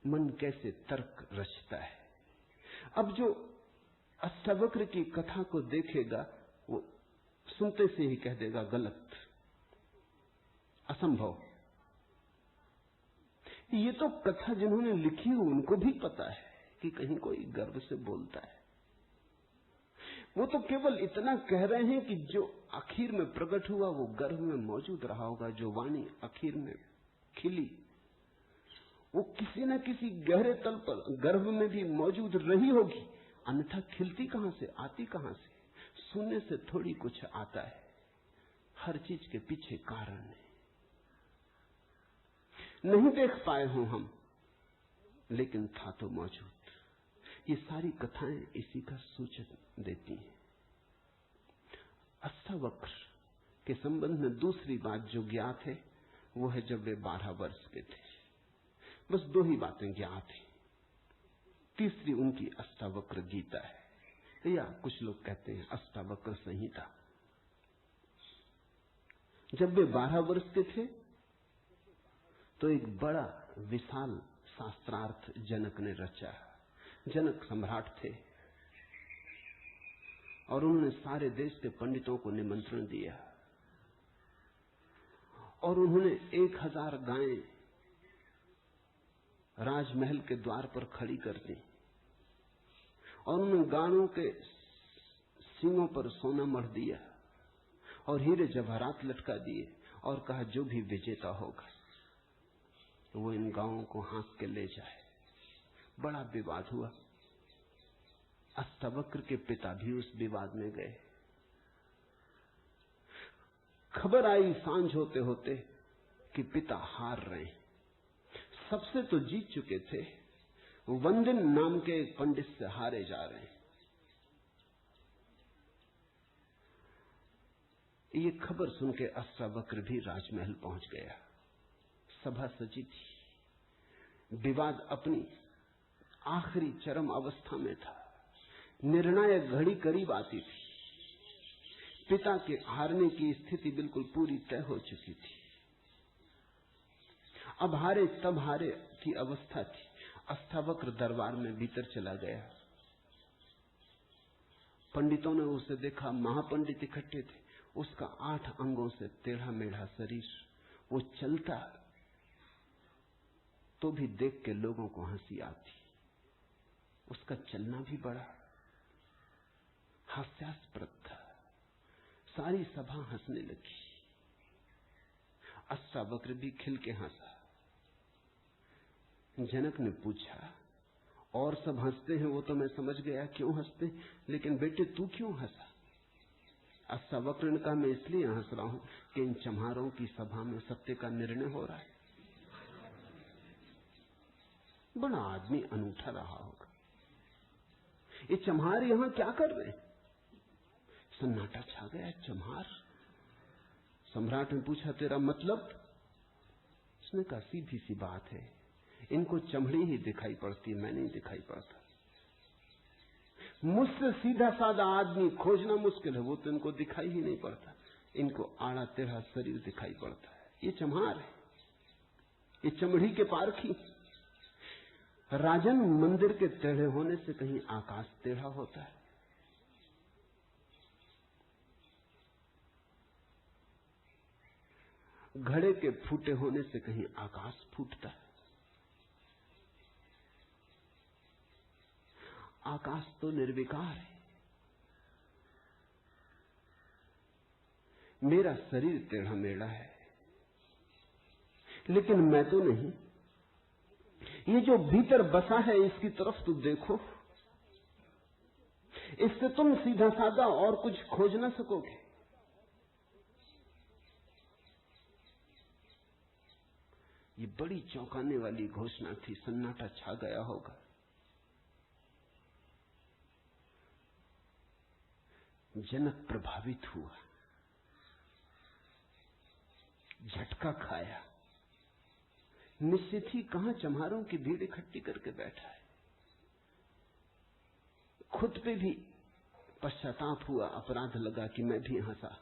मन कैसे तर्क रचता है। अब जो अष्टावक्र की कथा को देखेगा वो सुनते से ही कह देगा गलत, असंभव। ये तो कथा जिन्होंने लिखी उनको भी पता है कि कहीं कोई गर्व से बोलता है। वो तो केवल इतना कह रहे हैं कि जो आखिर में प्रकट हुआ वो गर्भ में मौजूद रहा होगा। जो वाणी आखिर में खिली वो किसी न किसी गहरे तल पर गर्भ में भी मौजूद रही होगी, अन्यथा खिलती कहां से, आती कहां से? सुनने से थोड़ी कुछ आता है, हर चीज के पीछे कारण है। नहीं देख पाए हो हम, लेकिन था तो मौजूद। ये सारी कथाएं इसी का सूचन देती हैं। अष्टावक्र के संबंध में दूसरी बात जो ज्ञात है वो है जब वे 12 वर्ष के थे। बस 2 ही बातें ज्ञात हैं। तीसरी उनकी अष्टावक्र गीता है, या कुछ लोग कहते हैं अष्टावक्र संहिता। जब वे 12 वर्ष के थे तो एक बड़ा विशाल शास्त्रार्थ जनक ने रचा। जनक सम्राट थे और उन्होंने सारे देश के पंडितों को निमंत्रण दिया और उन्होंने 1000 गायें राजमहल के द्वार पर खड़ी कर दी और उन्होंने गायों के सींगों पर सोना मढ़ दिया और हीरे जवाहरात लटका दिए और कहा जो भी विजेता होगा वो इन गायों को हाँक के ले जाए। बड़ा विवाद हुआ। अष्टावक्र के पिता भी उस विवाद में गए। खबर आई सांझ होते होते कि पिता हार रहे हैं। सबसे तो जीत चुके थे, वंदिन नाम के एक पंडित से हारे जा रहे हैं। ये खबर सुन के अष्टावक्र भी राजमहल पहुंच गया। सभा सजी थी, विवाद अपनी आखिरी चरम अवस्था में था, निर्णायक घड़ी करीब आती थी। पिता के हारने की स्थिति बिल्कुल पूरी तय हो चुकी थी। अब हारे तब हारे की अवस्था थी। अष्टावक्र दरबार में भीतर चला गया। पंडितों ने उसे देखा, महापंडित इकट्ठे थे। उसका 8 अंगों से टेढ़ा मेढ़ा शरीर, वो चलता तो भी देख के लोगों को हंसी आती। उसका चलना भी बड़ा हास्यास्पद था। सारी सभा हंसने लगी। अष्टावक्र भी खिल के हंसा। जनक ने पूछा, और सब हंसते हैं वो तो मैं समझ गया क्यों हंसते, लेकिन बेटे तू क्यों हंसा? अष्टावक्र ने कहा, मैं इसलिए हंस रहा हूं कि इन चम्हारों की सभा में सत्य का निर्णय हो रहा है। बड़ा आदमी अनूठा रहा होगा। ये चम्हार यहां क्या कर रहे हैं? सन्नाटा छा गया। चम्हार? सम्राट ने पूछा, तेरा मतलब? उसने कहा, सीधी सी बात है, इनको चमड़ी ही दिखाई पड़ती, मैं नहीं दिखाई पड़ता। मुझसे सीधा साधा आदमी खोजना मुश्किल है, वो तो इनको दिखाई ही नहीं पड़ता। इनको आड़ा टेढ़ा शरीर दिखाई पड़ता है। ये चम्हार है, ये चमड़ी के पारखी। राजन, मंदिर के टेढ़े होने से कहीं आकाश टेढ़ा होता है? घड़े के फूटे होने से कहीं आकाश फूटता है? आकाश तो निर्विकार है। मेरा शरीर टेढ़ा मेढ़ा है, लेकिन मैं तो नहीं। ये जो भीतर बसा है इसकी तरफ तो देखो। इससे तुम सीधा साधा और कुछ खोज ना सकोगे। ये बड़ी चौंकाने वाली घोषणा थी। सन्नाटा छा गया होगा। जनक प्रभावित हुआ, झटका खाया। निश्चित ही कहां चम्हारों की भीड़ इकट्ठी करके बैठा है। खुद पे भी पश्चाताप हुआ, अपराध लगा कि मैं भी हंसा।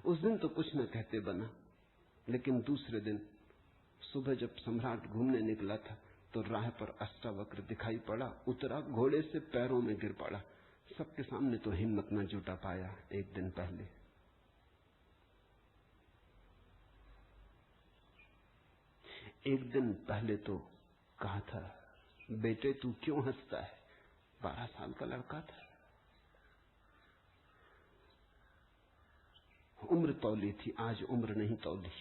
उस दिन तो कुछ न कहते बना, लेकिन दूसरे दिन सुबह जब सम्राट घूमने निकला था तो राह पर अष्टावक्र दिखाई पड़ा, उतरा घोड़े से, पैरों में गिर पड़ा। सबके सामने तो हिम्मत न जुटा पाया। एक दिन पहले तो कहा था, बेटे तू क्यों हंसता है? 12 साल का लड़का था। उम्र तौली थी, आज उम्र नहीं तौली।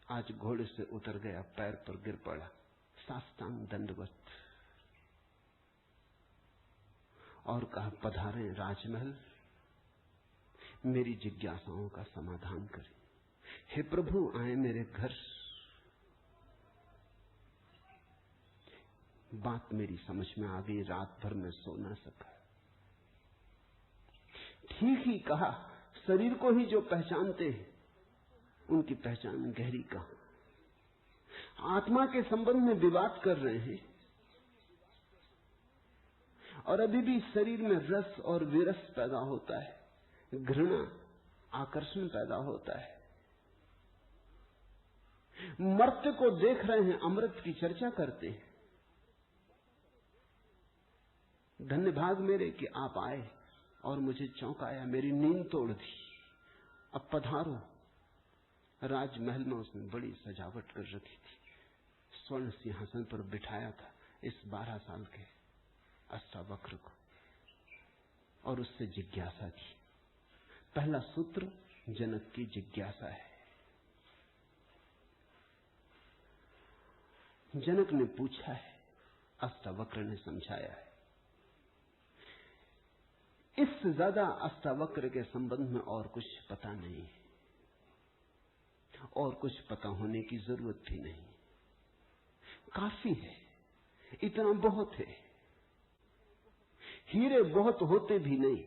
आज घोड़े से उतर गया, पैर पर गिर पड़ा, साष्टांग दंडवत, और कहा, पधारें राजमहल, मेरी जिज्ञासाओं का समाधान करें। हे प्रभु, आए मेरे घर। बात मेरी समझ में आ गई, रात भर में सो ना सका। ठीक ही कहा, शरीर को ही जो पहचानते हैं उनकी पहचान गहरी कहां। आत्मा के संबंध में विवाद कर रहे हैं और अभी भी शरीर में रस और विरस पैदा होता है, घृणा, आकर्षण पैदा होता है। मर्त्य को देख रहे हैं, अमृत की चर्चा करते हैं। धन्य भाग मेरे कि आप आए और मुझे चौंकाया, मेरी नींद तोड़ दी। अब पधारो। राजमहल में उसने बड़ी सजावट कर रखी थी, स्वर्ण सिंहासन पर बिठाया था इस 12 साल के अष्टावक्र को, और उससे जिज्ञासा की। पहला सूत्र जनक की जिज्ञासा है। जनक ने पूछा है, अष्टावक्र ने समझाया है। इससे ज्यादा अष्टावक्र के संबंध में और कुछ पता नहीं है, और कुछ पता होने की जरूरत भी नहीं। काफी है, इतना बहुत है। हीरे बहुत होते भी नहीं,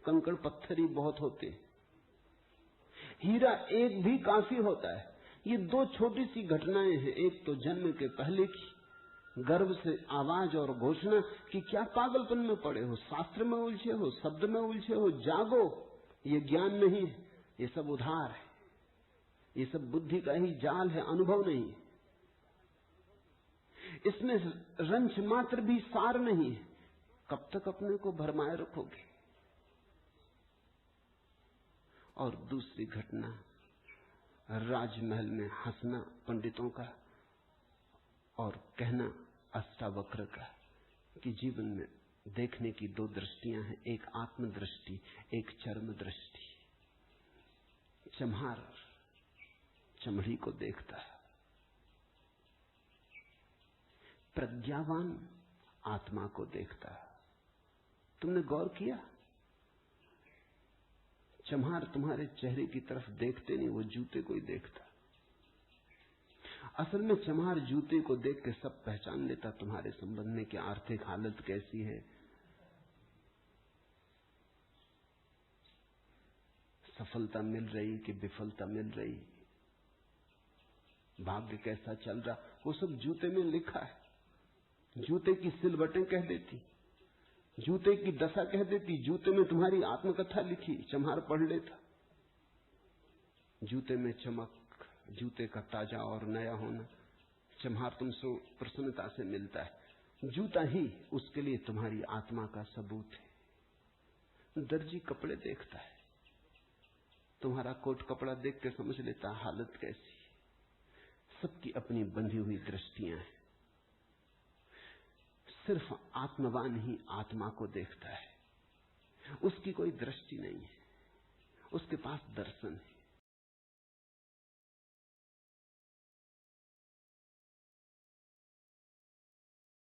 कंकड़ पत्थर ही बहुत होते। हीरा एक भी काफी होता है। ये 2 छोटी सी घटनाएं हैं। एक तो जन्म के पहले की गर्भ से आवाज और घोषणा कि क्या पागलपन में पड़े हो, शास्त्र में उलझे हो, शब्द में उलझे हो, जागो। ये ज्ञान नहीं है, ये सब उधार है, ये सब बुद्धि का ही जाल है, अनुभव नहीं है। इसमें रंच मात्र भी सार नहीं है। कब तक अपने को भरमाए रखोगे? और दूसरी घटना, राजमहल में हंसना पंडितों का और कहना अष्टावक्र का कि जीवन में देखने की 2 दृष्टियां हैं, एक आत्मदृष्टि, एक चर्म दृष्टि। चम्हार चमड़ी को देखता है, प्रज्ञावान आत्मा को देखता है। तुमने गौर किया, चम्हार तुम्हारे चेहरे की तरफ देखते नहीं, वो जूते को ही देखता। असल में चम्हार जूते को देख के सब पहचान लेता तुम्हारे संबंध में कि आर्थिक हालत कैसी है, सफलता मिल रही कि विफलता मिल रही, भाग्य कैसा चल रहा, वो सब जूते में लिखा है। जूते की सिलवटें कह देती, जूते की दशा कह देती, जूते में तुम्हारी आत्मकथा लिखी, चम्हार पढ़ लेता। जूते में चमक, जूते का ताजा और नया होना, चम्हार तुमसे प्रसन्नता से मिलता है। जूता ही उसके लिए तुम्हारी आत्मा का सबूत है। दर्जी कपड़े देखता है, तुम्हारा कोट कपड़ा देख के समझ लेता हालत कैसी। सबकी अपनी बंधी हुई दृष्टियां हैं। सिर्फ आत्मवान ही आत्मा को देखता है, उसकी कोई दृष्टि नहीं है, उसके पास दर्शन है।